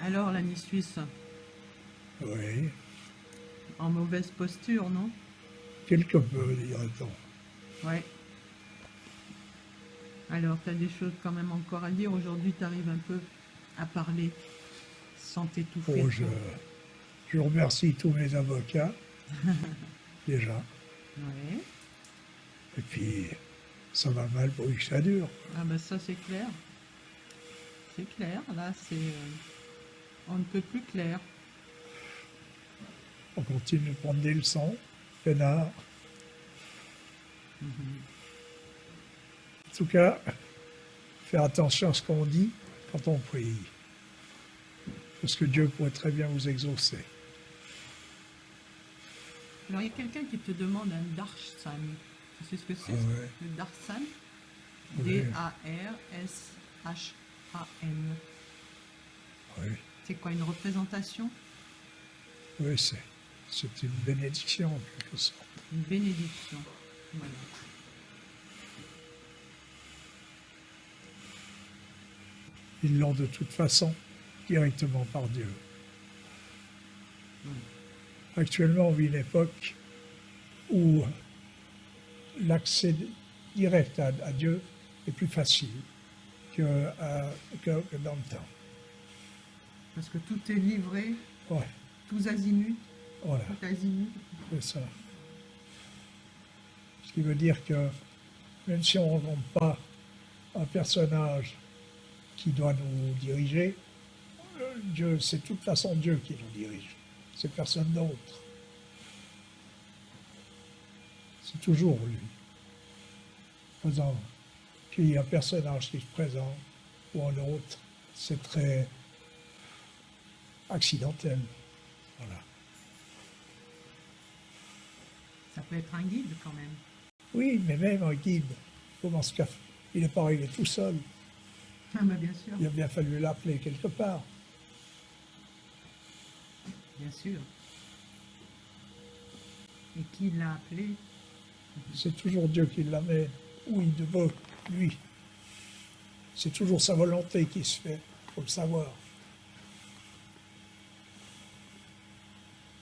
Alors, l'année suisse, Oui, en mauvaise posture, non? quelque peu, dirait-on. Ouais. Alors, tu as des choses quand même encore à dire. Aujourd'hui, tu arrives un peu à parler sans t'étouffer Bon, trop. je remercie tous mes avocats, déjà. Ouais. Et puis, ça va mal pour que ça dure. Ah ben ça, c'est clair. C'est clair. Là, c'est... on ne peut plus clair. On continue de prendre des leçons, peinard. En tout cas, faire attention à ce qu'on dit quand on prie. Parce que Dieu pourrait très bien vous exaucer. Alors, il y a quelqu'un qui te demande un darshan. Tu sais ce que c'est? Ouais. Le darshan? Oui. D-A-R-S-H-A-N. Oui, C'est quoi, une représentation? oui, c'est une bénédiction en quelque sorte. Une bénédiction. Voilà. Ils l'ont de toute façon directement par Dieu. Actuellement, on vit une époque où l'accès direct à Dieu est plus facile que dans le temps. Parce que tout est livré, Ouais, tous azimuts, voilà, tout azimut. c'est ça. Ce qui veut dire que même si on ne rencontre pas un personnage qui doit nous diriger, Dieu, c'est de toute façon Dieu qui nous dirige. C'est personne d'autre. C'est toujours lui. Faisant qu'il y ait un personnage qui se présente ou un autre, c'est très accidentel. Voilà. Ça peut être un guide quand même. Oui, mais même un guide, comment ce café, il n'est pas arrivé tout seul. Ah bah bien sûr, Il a bien fallu l'appeler quelque part. bien sûr. Et qui l'a appelé? C'est toujours Dieu qui l'amène où il veut, lui. C'est toujours sa volonté qui se fait, il faut le savoir.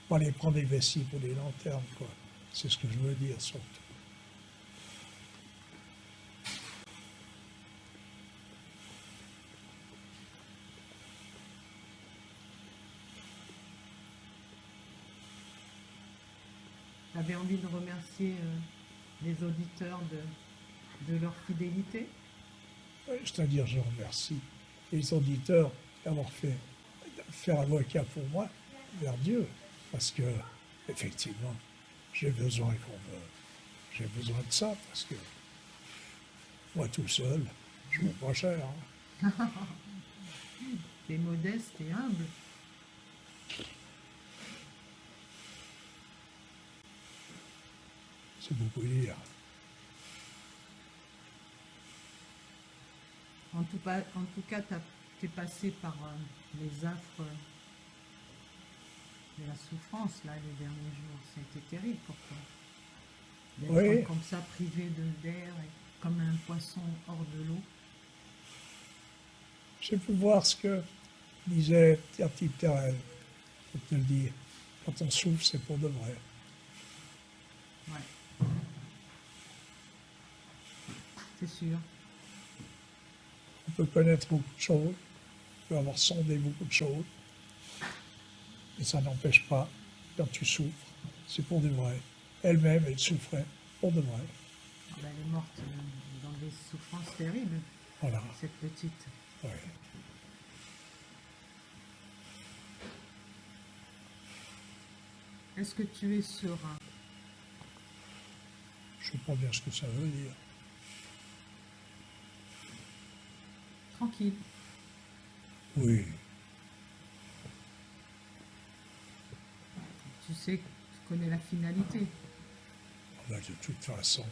Pas aller prendre des vessies pour des lanternes, quoi. C'est ce que je veux dire, surtout. Tu avais envie de remercier les auditeurs de leur fidélité? C'est-à-dire, je remercie les auditeurs d'avoir fait avocat pour moi vers Dieu, parce que, effectivement, j'ai besoin de ça, parce que moi tout seul, je ne vaux pas cher. Hein. T'es modeste et humble. C'est beaucoup dire. En tout cas, t'es passé par les affres de la souffrance, là, les derniers jours. Ça a été terrible pour toi. D'être Oui. comme ça, privé d'air, et comme un poisson hors de l'eau. J'ai pu voir ce que disait la petite Thérèse, pour te le dire. Quand on souffre, c'est pour de vrai. Ouais. C'est sûr. On peut connaître beaucoup de choses, on peut avoir sondé beaucoup de choses, mais ça n'empêche pas, quand tu souffres, c'est pour de vrai. Elle-même, elle souffrait pour de vrai. Elle est morte dans des souffrances terribles, Voilà. cette petite. Ouais. Est-ce que tu es serein? Je ne sais pas bien ce que ça veut dire. Tranquille. Oui, Tu sais, tu connais la finalité. Ben, de toute façon,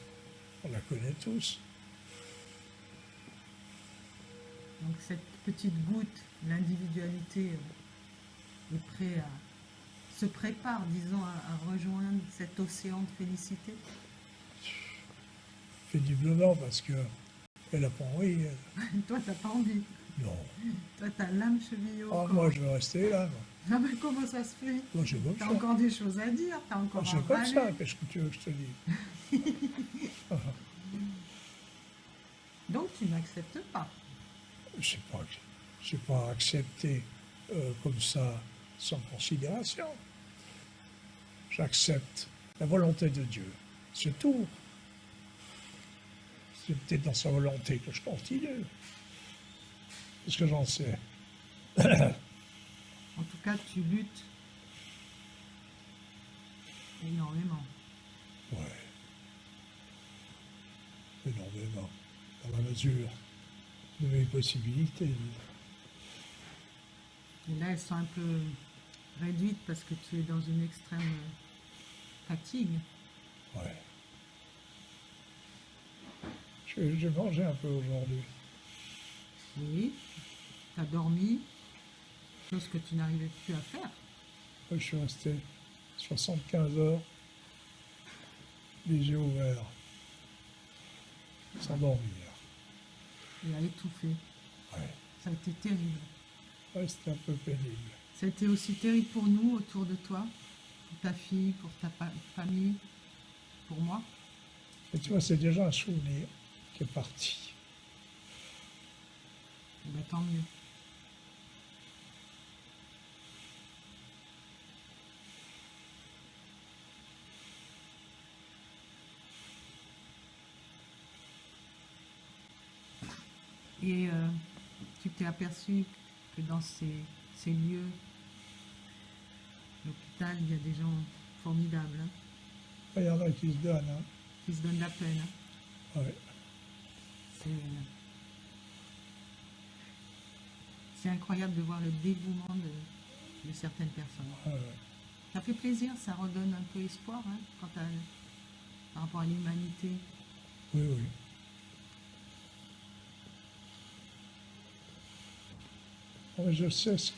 on la connaît tous. Donc cette petite goutte, l'individualité est prêt à se prépare, disons, à rejoindre cet océan de félicité. Péniblement, parce que elle n'a pas envie. Toi, t'as pas envie. Non. Toi, t'as l'âme chevillée au Ah, corps. moi, je veux rester là. Moi, Ah ben, comment ça se fait? Moi, c'est comme T'as ça. encore des choses à dire, t'as Ah, encore c'est à comme ça, râler. qu'est-ce que tu veux que je te dise? Donc, tu n'acceptes pas. C'est pas accepté comme ça, sans considération. J'accepte la volonté de Dieu. C'est tout. C'est peut-être dans sa volonté que je continue. Qu'est-ce que j'en sais? En tout cas, tu luttes énormément. Ouais. Énormément. Dans la mesure de mes possibilités. Et là, elles sont un peu réduites parce que tu es dans une extrême fatigue. Ouais. J'ai mangé un peu aujourd'hui. Oui, tu as dormi, chose que tu n'arrivais plus à faire. Je suis resté 75 heures, les yeux ouverts, sans dormir. Et à étouffer. Ouais. Ça a été terrible. Ouais, c'était un peu pénible. Ça a été aussi terrible pour nous, autour de toi, pour ta fille, pour ta famille, pour moi. Et tu vois, c'est déjà un souvenir qui est parti. Et bien, tant mieux. Et tu t'es aperçu que dans ces lieux, l'hôpital, il y a des gens formidables, hein, Il y en a qui se donnent. Hein. qui se donnent la peine. Hein. Ouais. C'est incroyable de voir le dévouement de certaines personnes. Ouais. Ça fait plaisir, ça redonne un peu espoir hein, par rapport à l'humanité. Oui, oui. Mais je sais ce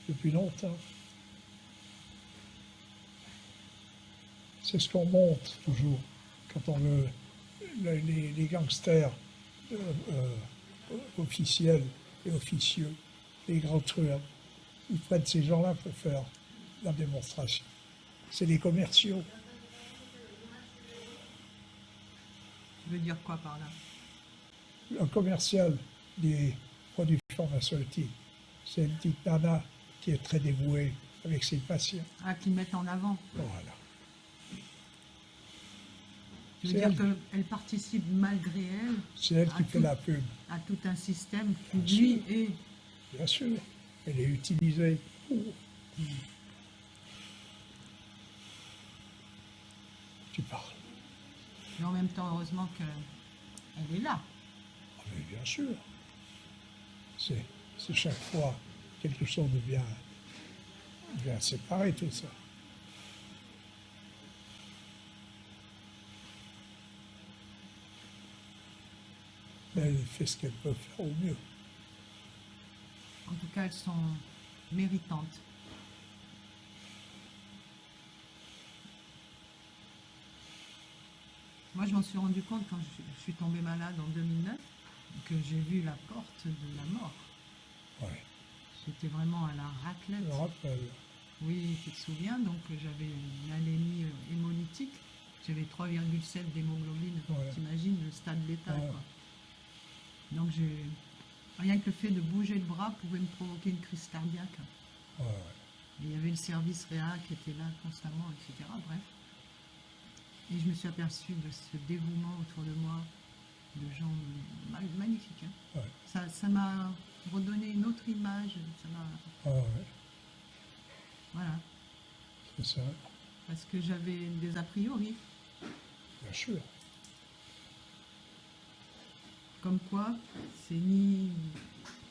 depuis longtemps. C'est ce qu'on montre toujours quand on veut les gangsters officiels et officieux, les grands truands. Ils prennent ces gens-là pour faire la démonstration. C'est les commerciaux. Tu veux dire quoi par là? Un commercial des produits pharmaceutiques, c'est une petite nana qui est très dévouée avec ses patients. Ah, qu'ils mettent en avant. Voilà. Tu veux C'est dire qu'elle participe malgré elle C'est elle qui à fait tout- la pub, à tout un système qui, Bien lui, est... bien sûr. Elle est utilisée pour. Tu parles. Mais en même temps, heureusement qu'elle est là. Ah, mais bien sûr. C'est chaque fois quelque chose de bien séparé, tout ça. Mais elle fait ce qu'elle peut faire au mieux. En tout cas, elles sont méritantes. Moi, je m'en suis rendu compte quand je suis tombée malade en 2009, que j'ai vu la porte de la mort. Ouais. J'étais vraiment à la raclette. Je me rappelle. Oui, tu te souviens, donc j'avais une anémie hémolytique. J'avais 3,7 d'hémoglobine. Ouais. T'imagines le stade létal, Ouais. quoi. Donc rien que le fait de bouger le bras pouvait me provoquer une crise cardiaque. Ouais, ouais. Et il y avait le service réa qui était là constamment, etc. Bref. Et je me suis aperçue de ce dévouement autour de moi, de gens magnifiques. Hein. Ouais. Ça m'a redonné une autre image. Ça m'a... Ah, ouais. Voilà. C'est ça, Parce que j'avais des a priori. bien sûr. Comme quoi, c'est ni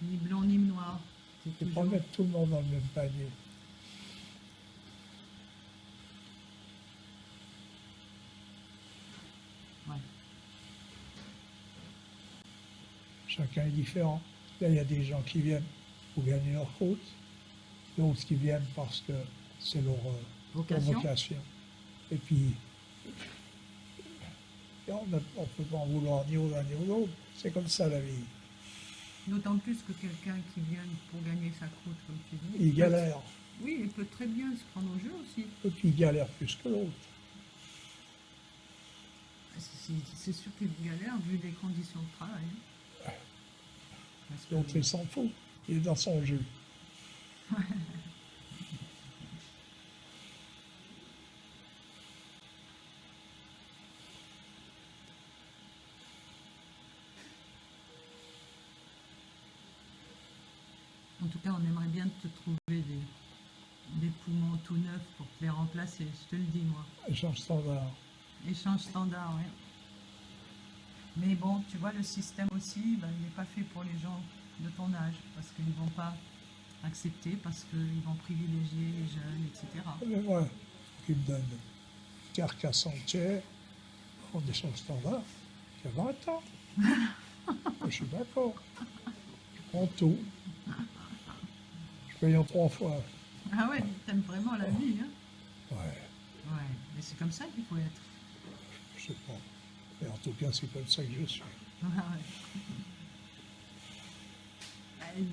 blanc ni noir. C'est Il faut pas toujours... mettre tout le monde dans le même panier. Chacun est différent. Là, il y a des gens qui viennent pour gagner leur croûte, d'autres qui viennent parce que c'est leur vocation. Et puis, on ne peut pas en vouloir ni aux uns ni aux autres. C'est comme ça la vie. D'autant plus que quelqu'un qui vient pour gagner sa croûte, comme tu dis. Il galère. Oui, il peut très bien se prendre au jeu aussi. Et puis il galère plus que l'autre. C'est sûr qu'il galère vu les conditions de travail. L'autre, il s'en fout. Il est dans son jeu. En tout cas, on aimerait bien te trouver des poumons tout neufs pour te les remplacer, je te le dis, moi. Échange standard. Échange standard, oui. Mais bon, tu vois, le système aussi, ben, il n'est pas fait pour les gens de ton âge, parce qu'ils ne vont pas accepter, parce qu'ils vont privilégier les jeunes, etc. Mais moi, qui me donne carcasse entière en échange standard, il y a 20 ans. Je suis d'accord. Je prends tout. Je paye en 3 fois. Ah ouais, t'aimes vraiment la vie, hein? Ouais, Ouais, mais c'est comme ça qu'il faut être. je sais pas. Mais en tout cas, c'est comme ça que je suis. Ah ouais.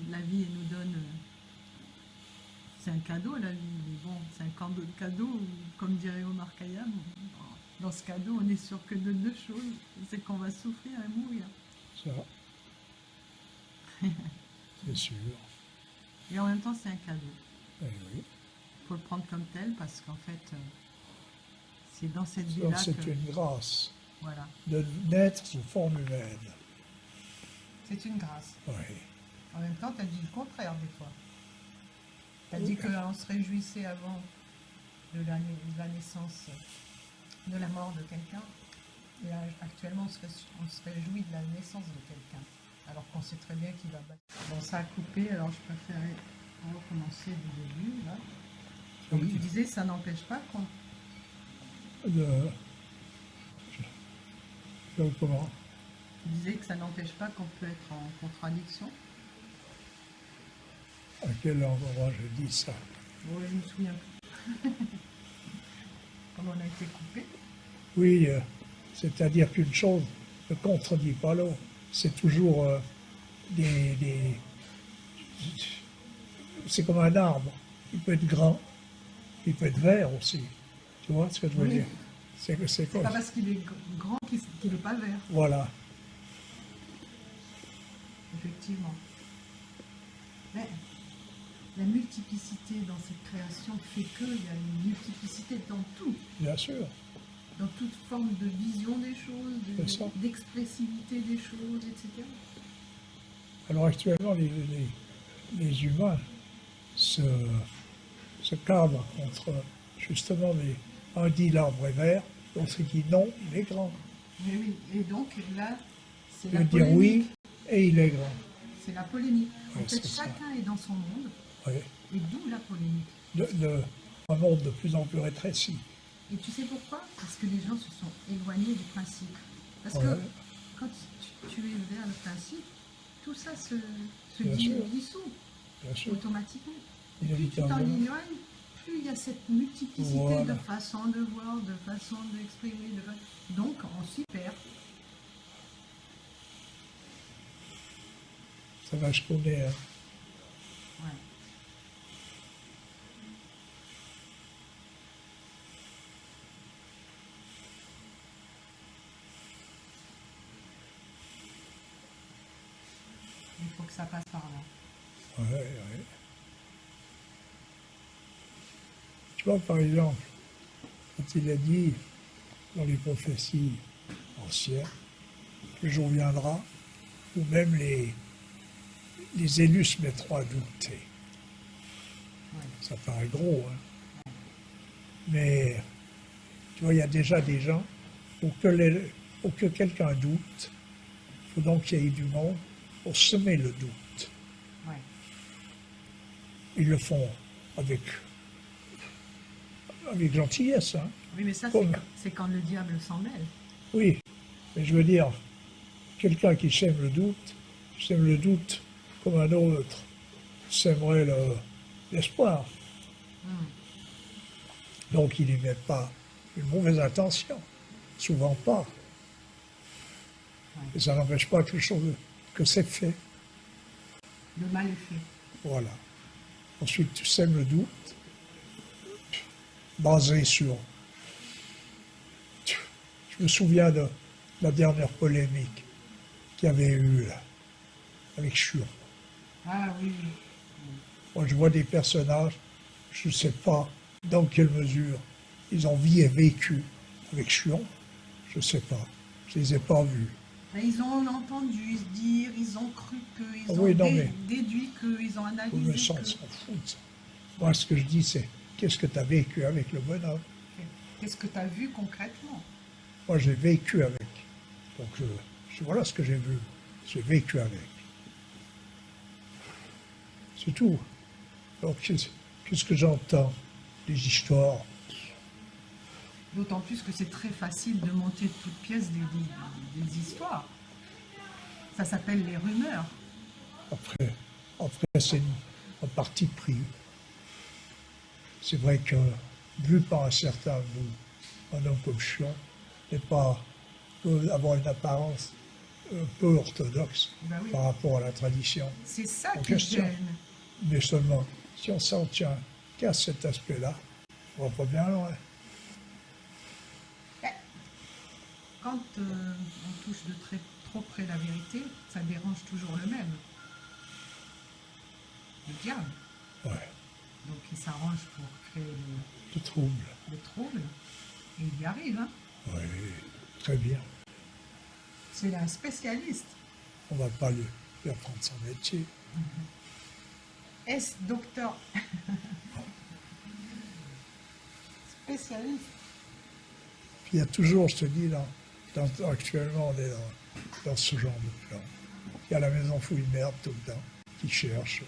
La vie, elle nous donne... c'est un cadeau, la vie, mais bon, c'est un cadeau, comme dirait Omar Khayyam. Dans ce cadeau, on est sûr que de 2 choses. C'est qu'on va souffrir et mourir. Ça, c'est sûr. Et en même temps, c'est un cadeau. Eh oui. Il faut le prendre comme tel parce qu'en fait, c'est dans cette Donc, vie-là c'est que... une grâce Voilà. de naître sous forme humaine. C'est une grâce. Oui. En même temps, tu as dit le contraire des fois. Tu as dit qu'on se réjouissait avant de la naissance, de la mort de quelqu'un. Et actuellement, on se réjouit de la naissance de quelqu'un. Alors qu'on sait très bien qu'il va battre. Bon, ça a coupé, alors je préférais recommencer du début. Là. Donc Oui. tu disais, ça n'empêche pas qu'on... Comment? Tu disais que ça n'empêche pas qu'on peut être en contradiction. À quel endroit je dis ça? Bon, je me souviens plus. Comme on a été coupé. Oui, c'est-à-dire qu'une chose ne contredit pas l'autre. C'est toujours c'est comme un arbre. Il peut être grand, il peut être vert aussi. Tu vois ce que je veux dire? C'est pas parce qu'il est grand qu'il n'est pas vert. Voilà. Effectivement. Mais la multiplicité dans cette création fait qu'il y a une multiplicité dans tout. Bien sûr. Dans toute forme de vision des choses, d'expressivité des choses, etc. Alors actuellement, les humains se cadrent contre justement un dit l'arbre est vert, l'autre dit non, il est grand. Mais oui, et donc là, c'est Il la veut dire polémique. oui et il est grand. C'est la polémique. Ouais, En fait, c'est chacun est dans son monde, Oui. et d'où la polémique. Un monde de plus en plus rétréci. Et tu sais pourquoi? Parce que les gens se sont éloignés du principe. Parce Ouais. que quand tu es vers le principe, tout ça se Bien sûr. dissout Bien sûr. automatiquement. Et plus tu Inévitablement. t'en éloignes, plus il y a cette multiplicité Voilà. de façons de voir, de façons d'exprimer. Donc on s'y perd. Ça va, je connais. Hein. Ouais. Il faut que ça passe par là. Ouais, ouais. Tu vois, par exemple, quand il a dit dans les prophéties anciennes, le jour viendra où même les élus se mettront à douter. Ouais. Ça paraît gros, hein. Mais, tu vois, il y a déjà des gens, pour que quelqu'un doute, il faut donc qu'il y ait du monde pour semer le doute. Ouais. Ils le font avec gentillesse, hein. Oui, mais ça, Comme- c'est quand le diable s'en mêle. Oui, mais je veux dire, quelqu'un qui sème le doute, J'aime le doute comme un autre. J'aimerais l'espoir. Donc il n'y met pas une mauvaise intention. Souvent pas. Et ça n'empêche pas que c'est fait. Le mal est fait. Voilà. Ensuite, tu sèmes le doute, basé sur... Je me souviens de la dernière polémique qu'il y avait eu là, avec Chion. Ah oui. Moi, je vois des personnages, je ne sais pas dans quelle mesure ils ont vécu avec Chion. Je ne sais pas. Je ne les ai pas vus. Ben, ils ont entendu se dire, ils ont cru qu'ils ont Oui, non, mais- déduit qu'ils ont Oui, analysé. mais ça, on s'en fout de ça. Moi, ce que je dis, c'est qu'est-ce que tu as vécu avec le bonhomme? Qu'est-ce que tu as vu concrètement? Moi, j'ai vécu avec. Donc, voilà ce que j'ai vu. J'ai vécu avec. C'est tout. Donc, qu'est-ce que j'entends? Des histoires. D'autant plus que c'est très facile de monter de toutes pièces des histoires. Ça s'appelle les rumeurs. Après c'est un parti pris. C'est vrai que, vu par un certain bout, un homme comme Chion peut avoir une apparence un peu orthodoxe Ben oui. par rapport à la tradition. C'est ça En qui question. gêne. Mais seulement, si on s'en tient qu'à cet aspect-là, on va pas bien loin. Quand on touche de trop près la vérité, ça dérange toujours le même. Le diable. Ouais, Donc il s'arrange pour créer de trouble. le trouble. Et il y arrive, hein. Oui, très bien. C'est un spécialiste. On va pas lui apprendre son métier. Est-ce docteur spécialiste? Puis il y a toujours, je te dis, actuellement, on est dans ce genre de plan. Il y a la maison fouille merde tout le temps, qui cherche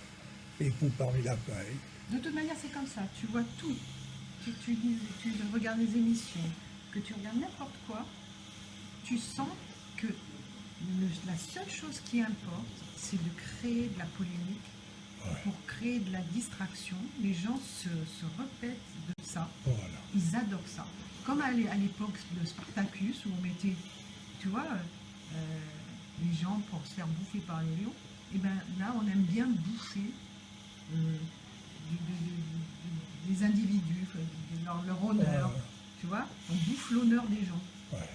les poux parmi la paille. De toute manière, c'est comme ça. Tu vois tout. Tu regardes les émissions, que tu regardes n'importe quoi, tu sens que la seule chose qui importe, c'est de créer de la polémique, pour créer de la distraction. Les gens se répètent de ça. Voilà. Ils adorent ça. Comme à l'époque de Spartacus, où on mettait, tu vois, les gens pour se faire bouffer par les lions, et bien là, on aime bien bouffer des individus, leur honneur, Ouais. tu vois. On bouffe l'honneur des gens. Ouais,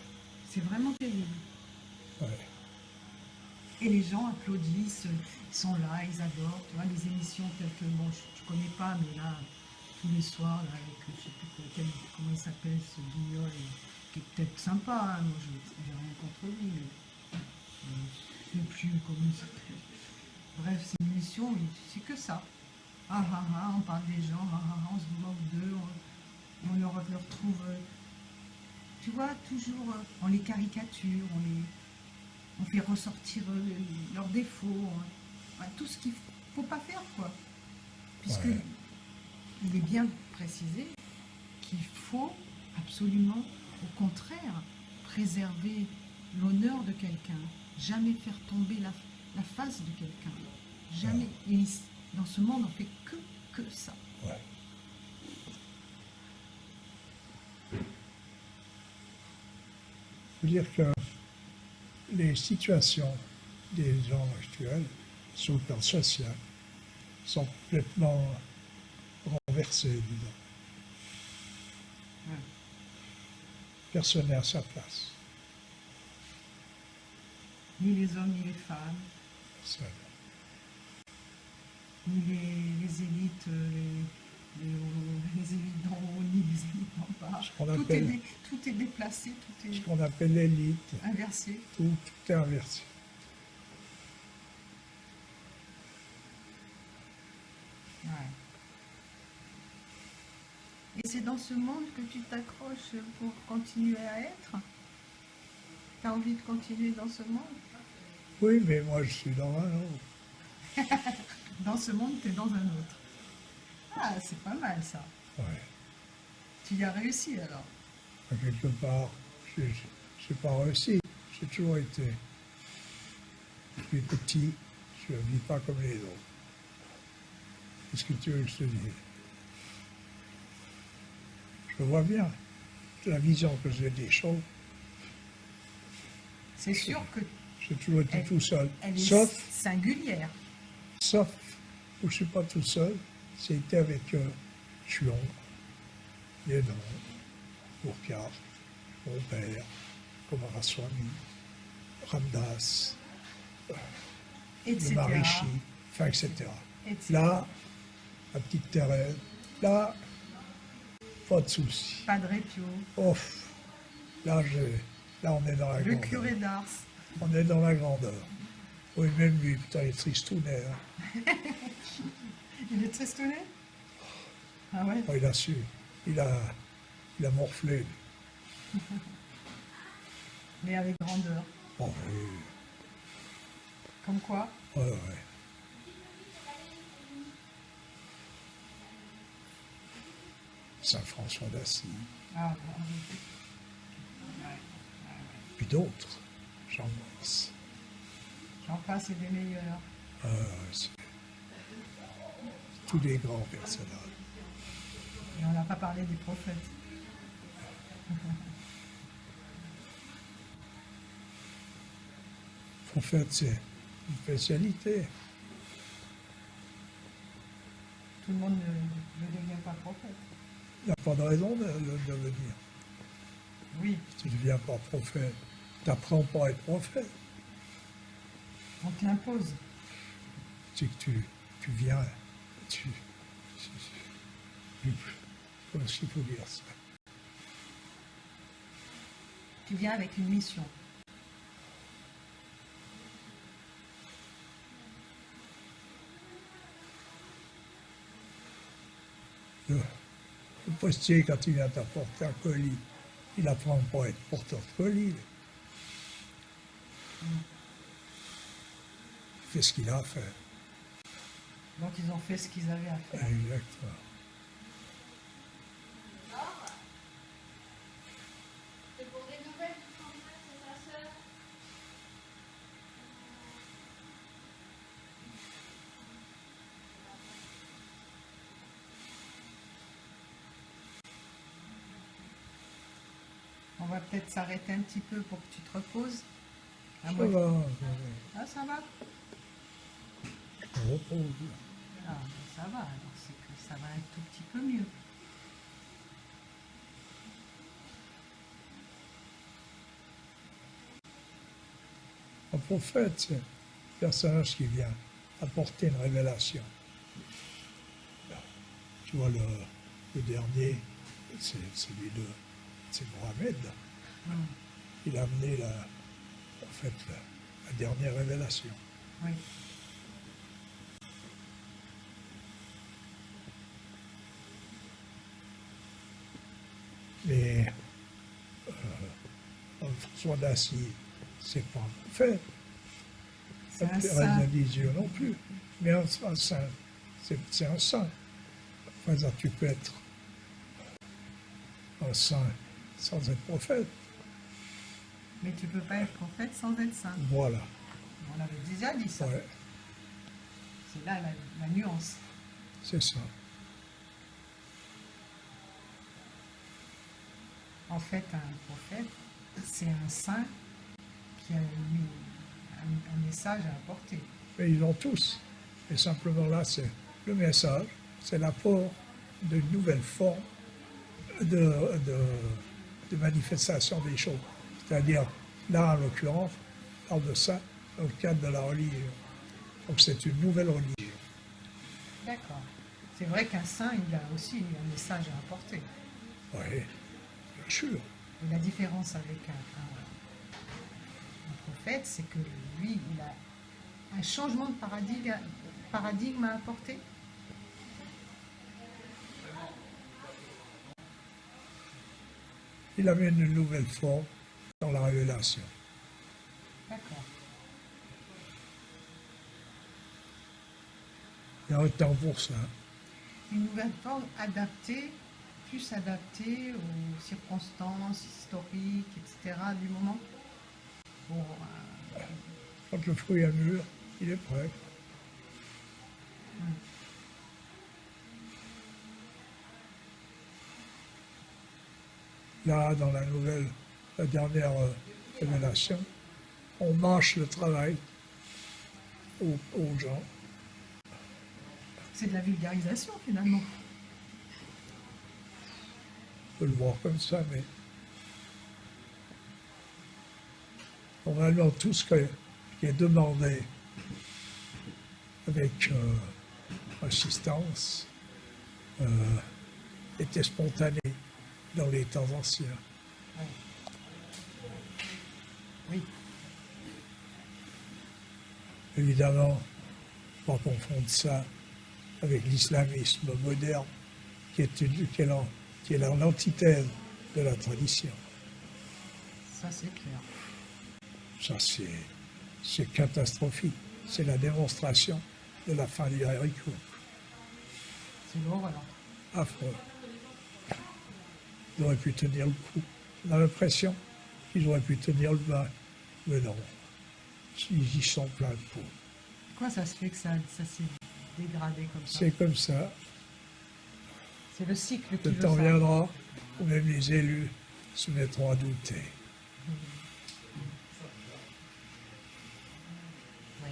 C'est vraiment terrible. ouais. Et les gens applaudissent, ils sont là, ils adorent, tu vois, les émissions telles que, bon, je connais pas, mais là, tous les soirs, là, avec, je sais plus comment il s'appelle, ce guignol, qui est peut-être sympa, hein, moi, je n'ai rien contre lui, mais je ne sais plus comment il s'appelle. Bref, c'est une émission, c'est que ça. Ah ah ah, on parle des gens, ah ah ah, on se moque d'eux, on leur trouve, tu vois, toujours, on les caricature, on fait ressortir leurs défauts, tout ce qu'il ne faut pas faire, quoi. Puisque Ouais. il est bien précisé qu'il faut absolument, au contraire, préserver l'honneur de quelqu'un, jamais faire tomber la face de quelqu'un. Jamais. Et dans ce monde, on fait que ça. Ouais. Je veux dire que les situations des gens actuels, sur le plan social, sont complètement renversées, disons. Ouais. Personne n'est à sa place. Ni les hommes, ni les femmes, Personne. ni les élites, les élites d'en haut, ni les élites d'en bas. Ce qu'on Tout appelle- tout est déplacé, tout Ce est qu'on appelle l'élite, inversé. tout est inversé. Ouais. Et c'est dans ce monde que tu t'accroches pour continuer à être? Tu as envie de continuer dans ce monde? Oui, mais moi je suis dans un autre. Dans ce monde, tu es dans un autre. Ah, c'est pas mal ça. Ouais. Tu y as réussi alors. Quelque part, j'ai pas réussi. J'ai toujours été, depuis petit, Je ne vis pas comme les autres. Qu'est-ce que tu veux que je te dise? Je vois bien la vision que j'ai des choses. C'est sûr que J'ai toujours été tout seul. elle est Sauf singulière. où je ne suis pas tout seul, c'était avec Chion, Lénon, Bourcard, mon père, Kumaraswamy, Ramdas, le Etc. Maharishi, enfin, etc. etc. Là, la petite Thérèse, là, pas de souci. Padre Pio, Ouf, là, on est dans la le grandeur. curé d'Ars. On est dans la grandeur. Oui, même lui, putain, il est tristounet. Hein. Il est tristounet? Ah ouais? Oh, il a su. Il a morflé. Mais avec grandeur. Oh, oui. Comme quoi? Ouais, ouais. Saint François d'Assise. Ah, oui. Puis d'autres. J'en passe. J'en passe et des meilleurs. C'est tous les grands personnages. Et on n'a pas parlé des prophètes. Prophète, c'est une spécialité. Tout le monde ne devient pas prophète. Il n'y a pas de raison de devenir. Oui, Si tu ne deviens pas prophète, tu n'apprends pas à être prophète. on te l'impose. C'est que tu viens, comment est-ce qu'il faut dire ça? Tu viens avec une mission. Le postier, quand il vient t'apporter un colis, il apprend pas à être porteur de colis. Il fait ce qu'il a à faire. Donc ils ont fait ce qu'ils avaient à faire. Exactement. C'est pour des nouvelles du frère, c'est sa sœur. On va peut-être s'arrêter un petit peu pour que tu te reposes. Ça moi- va, Ah, ça va? on repose. Ah, ben ça va, alors c'est que ça va un tout petit peu mieux. Un prophète, c'est un personnage qui vient apporter une révélation. Tu vois, le dernier, c'est Mohamed. Il a amené la dernière révélation. Oui. Mais François d'Assise, c'est pas un prophète. C'est un Thérèse saint. de Lisieux non plus. Mais un saint, c'est un saint. Enfin, ça, tu peux être un saint sans être prophète. Mais tu peux pas être prophète sans être saint. Voilà. On avait déjà dit ça. Ouais, C'est là la nuance. c'est ça. En fait, un prophète, c'est un saint qui a un message à apporter. Mais ils l'ont tous. Et simplement là, c'est le message, c'est l'apport d'une nouvelle forme de manifestation des choses. C'est-à-dire, là, en l'occurrence, on parle de ça dans le cadre de la religion. Donc c'est une nouvelle religion. D'accord. C'est vrai qu'un saint, il a aussi un message à apporter. Oui, bien sûr. Et la différence avec un prophète, c'est que lui, il a un changement de paradigme à apporter. Il amène une nouvelle forme dans la révélation. D'accord. Il y a un temps pour ça. Une nouvelle forme adaptée, plus adaptée aux circonstances historiques, etc. du moment. Pour, Quand le fruit est mûr, il est prêt. Là, dans la nouvelle, la dernière révélation, on mâche le travail aux gens. C'est de la vulgarisation finalement. On peut le voir comme ça, mais normalement, tout ce qui est demandé avec assistance était spontané dans les temps anciens. Ouais. Oui. Évidemment, pas confondre ça avec l'islamisme moderne, qui est l'antithèse de la tradition. Ça c'est clair. Ça, c'est catastrophique. C'est la démonstration de la fin du haricot. C'est l'horreur. Affreux. Ils auraient pu tenir le coup. On a l'impression qu'ils auraient pu tenir le bain. Mais non. Ils y sont plein de peau. Pourquoi ça se fait que ça s'est dégradé comme ça? C'est comme ça. C'est le cycle qui Le veut temps ça. viendra où même les élus se mettront à douter. Oui.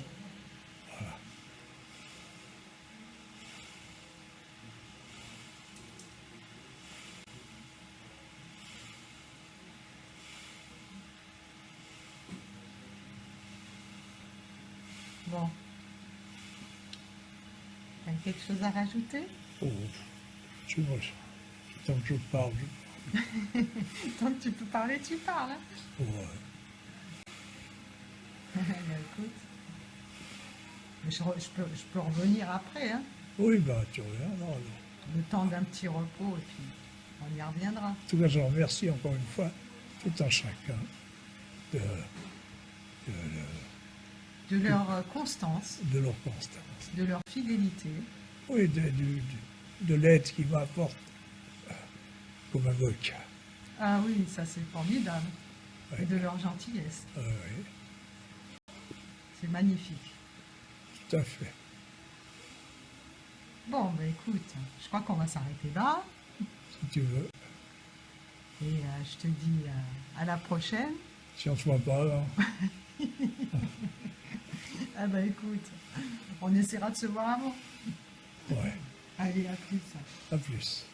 Bon. T'as quelque chose à rajouter? Oh, tu vois, tant que je parle, Tant que tu peux parler, tu parles. Hein. Ben, Écoute. Mais je peux revenir après. Hein. oui, tu reviendras. Alors. Le temps d'un petit repos et puis on y reviendra. En tout cas, je remercie encore une fois tout un chacun de De leur constance, leur constance. de leur fidélité. Oui, de l'aide qu'ils m'apportent comme avocat. Ah oui, ça c'est formidable. Ouais. Et de leur gentillesse. Oui, C'est magnifique. tout à fait. Bon, ben écoute, je crois qu'on va s'arrêter là. Si tu veux. Et je te dis à la prochaine. Si on ne se voit pas, alors. Ah ben écoute, on essaiera de se voir avant. Ouais, Allez, à plus. à plus.